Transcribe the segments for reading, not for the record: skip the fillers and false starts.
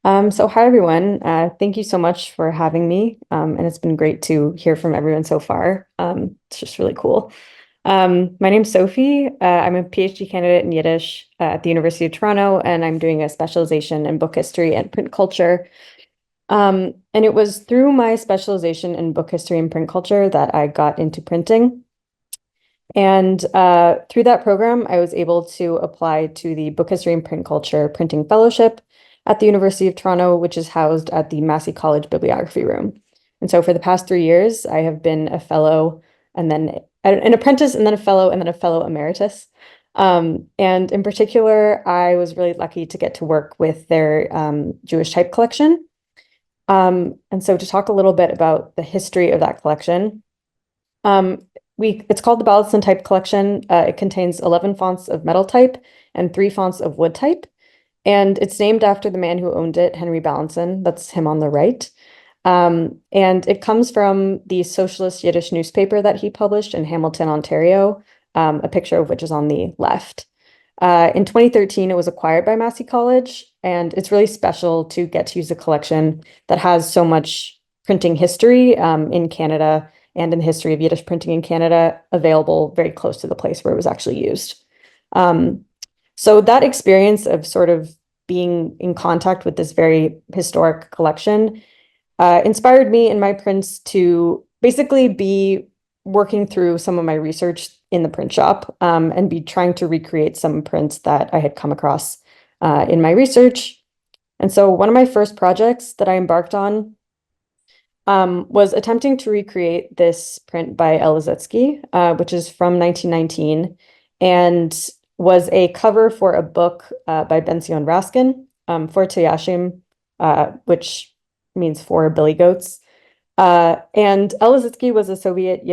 So hi everyone. Thank you so much for having me. And it's been great to hear from everyone so far. It's just really cool. My name's Sophie. I'm a PhD candidate in Yiddish at the University of Toronto, and I'm doing a specialization in book history and print culture. And it was through my specialization in book history and print culture that I got into printing. And through that program, I was able to apply to the Book History and Print Culture Printing Fellowship at the University of Toronto, which is housed at the Massey College Bibliography Room. And so for the past 3 years, I have been a fellow and then an apprentice and then a fellow and then a fellow emeritus. And in particular, I was really lucky to get to work with their Jewish type collection. And so to talk a little bit about the history of that collection, um, it's called the Ballaston Type Collection. It contains 11 fonts of metal type and 3 fonts of wood type. And it's named after the man who owned it, Henry Ballaston. That's him on the right. And it comes from the Socialist Yiddish newspaper that he published in Hamilton, Ontario, a picture of which is on the left. In 2013, it was acquired by Massey College, and it's really special to get to use a collection that has so much printing history in Canada and in the history of Yiddish printing in Canada available very close to the place where it was actually used. Um, so that experience of sort of being in contact with this very historic collection inspired me in my prints to basically be working through some of my research in the print shop and be trying to recreate some prints that I had come across in my research. And so one of my first projects that I embarked on was attempting to recreate this print by Elizetsky, which is from 1919, and was a cover for a book by Benzion Raskin, for Teyashim, which means for billy goats. And Elizetsky was a Soviet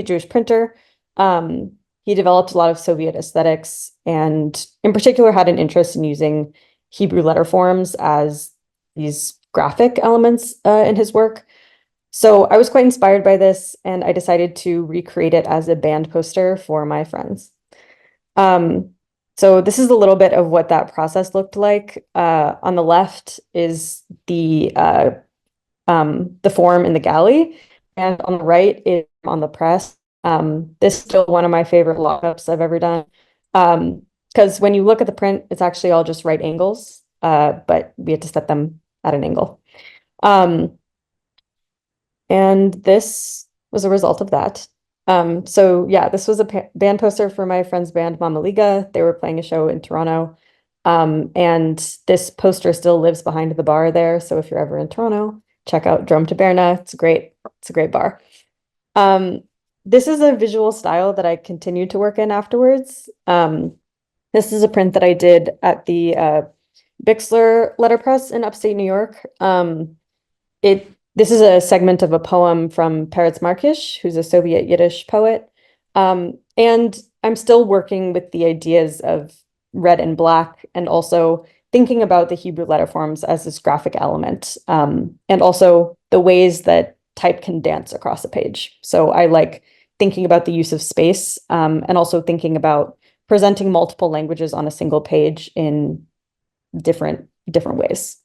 Jewish printer. He developed a lot of Soviet aesthetics and in particular had an interest in using Hebrew letter forms as these graphic elements in his work. So I was quite inspired by this, and I decided to recreate it as a band poster for my friends. Um, so this is a little bit of what that process looked like. On the left is the form in the galley, and on the right is on the press. This is still one of my favorite lockups I've ever done. Because when you look at the print, it's actually all just right angles, but we had to set them at an angle. Um, and this was a result of that. So yeah, this was a band poster for my friend's band Mama Liga. They were playing a show in Toronto. And this poster still lives behind the bar there. So if you're ever in Toronto, check out Drum Taberna. It's a great bar. Um, this is a visual style that I continued to work in afterwards. This is a print that I did at the Bixler Letterpress in upstate New York. This is a segment of a poem from Peretz Markish, who's a Soviet Yiddish poet. And I'm still working with the ideas of red and black, and also thinking about the Hebrew letter forms as this graphic element, and also the ways that type can dance across a page. So I like thinking about the use of space, and also thinking about presenting multiple languages on a single page in different ways.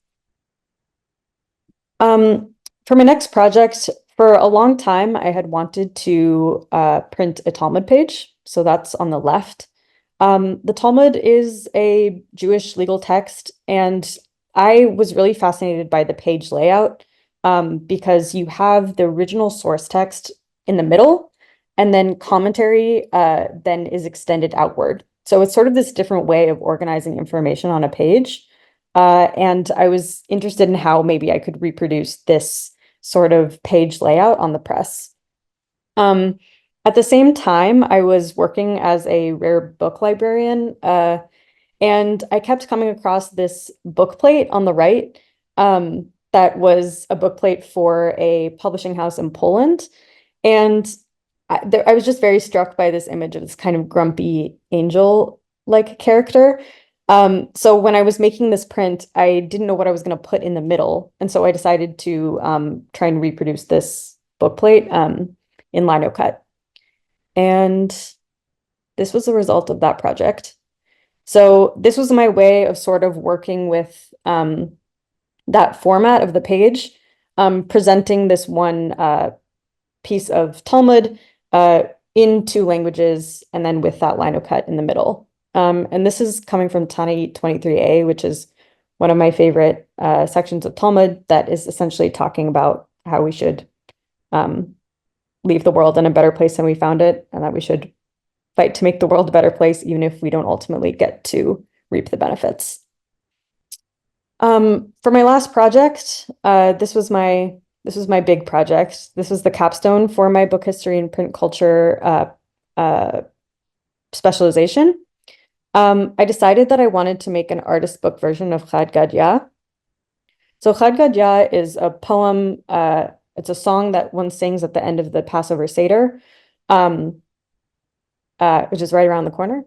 Um, for my next project, for a long time, I had wanted to print a Talmud page. So that's on the left. The Talmud is a Jewish legal text, and I was really fascinated by the page layout because you have the original source text in the middle, and then commentary then is extended outward. So it's sort of this different way of organizing information on a page. And I was interested in how maybe I could reproduce this sort of page layout on the press. Um, at the same time, I was working as a rare book librarian, and I kept coming across this book plate on the right, that was a book plate for a publishing house in Poland. And I was just very struck by this image of this kind of grumpy angel-like character. So when I was making this print, I didn't know what I was going to put in the middle. And so I decided to try and reproduce this book plate in lino cut. And this was the result of that project. So this was my way of sort of working with that format of the page, presenting this one piece of Talmud uh, in two languages, and then with that linocut in the middle. And this is coming from Tani 23a, which is one of my favorite sections of Talmud that is essentially talking about how we should um, leave the world in a better place than we found it, and that we should fight to make the world a better place, even if we don't ultimately get to reap the benefits. For my last project, this was my big project. This was the capstone for my book history and print culture uh, specialization. I decided that I wanted to make an artist book version of Chad Gadya. So Chad Gadya is a poem. It's a song that one sings at the end of the Passover Seder, um, which is right around the corner.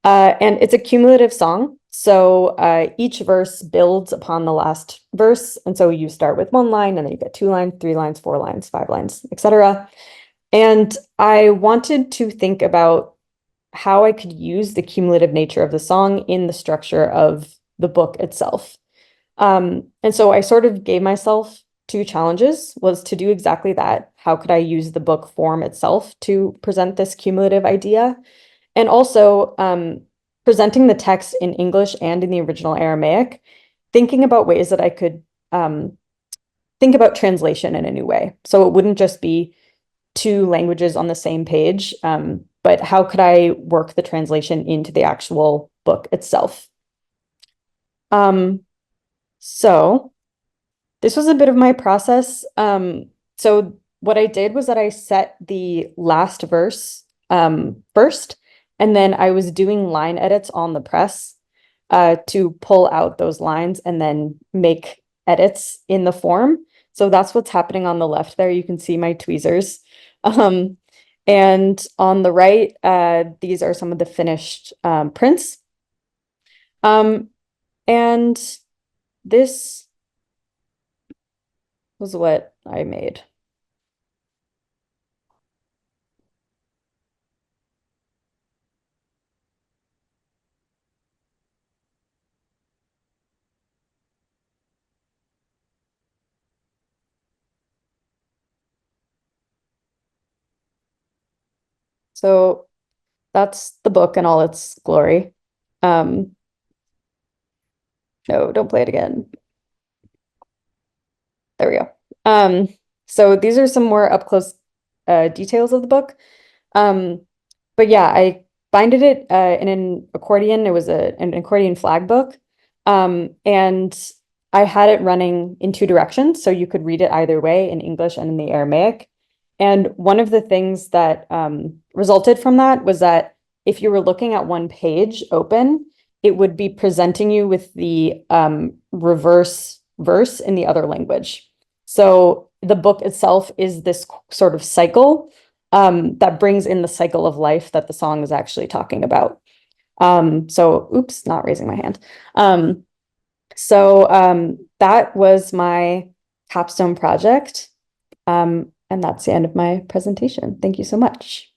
And it's a cumulative song. So each verse builds upon the last verse. And so you start with one line, and then you get 2 lines, 3 lines, 4 lines, 5 lines, etc. And I wanted to think about how I could use the cumulative nature of the song in the structure of the book itself. And so I sort of gave myself two challenges, was to do exactly that. How could I use the book form itself to present this cumulative idea? And also presenting the text in English and in the original Aramaic, thinking about ways that I could think about translation in a new way. So it wouldn't just be two languages on the same page, but how could I work the translation into the actual book itself? So this was a bit of my process. So what I did was that I set the last verse first, and then I was doing line edits on the press to pull out those lines and then make edits in the form. So that's what's happening on the left there. You can see my tweezers. Um, and on the right, these are some of the finished prints. And this was what I made. So that's the book in all its glory. Um, no, don't play it again. There we go. So these are some more up close details of the book. Um, but yeah, I binded it in an accordion. It was an accordion flag book. And I had it running in two directions, so you could read it either way, in English and in the Aramaic. And one of the things that resulted from that was that if you were looking at one page open, it would be presenting you with the reverse verse in the other language. So the book itself is this sort of cycle that brings in the cycle of life that the song is actually talking about. So, oops, not raising my hand. That was my capstone project. And that's the end of my presentation. Thank you so much.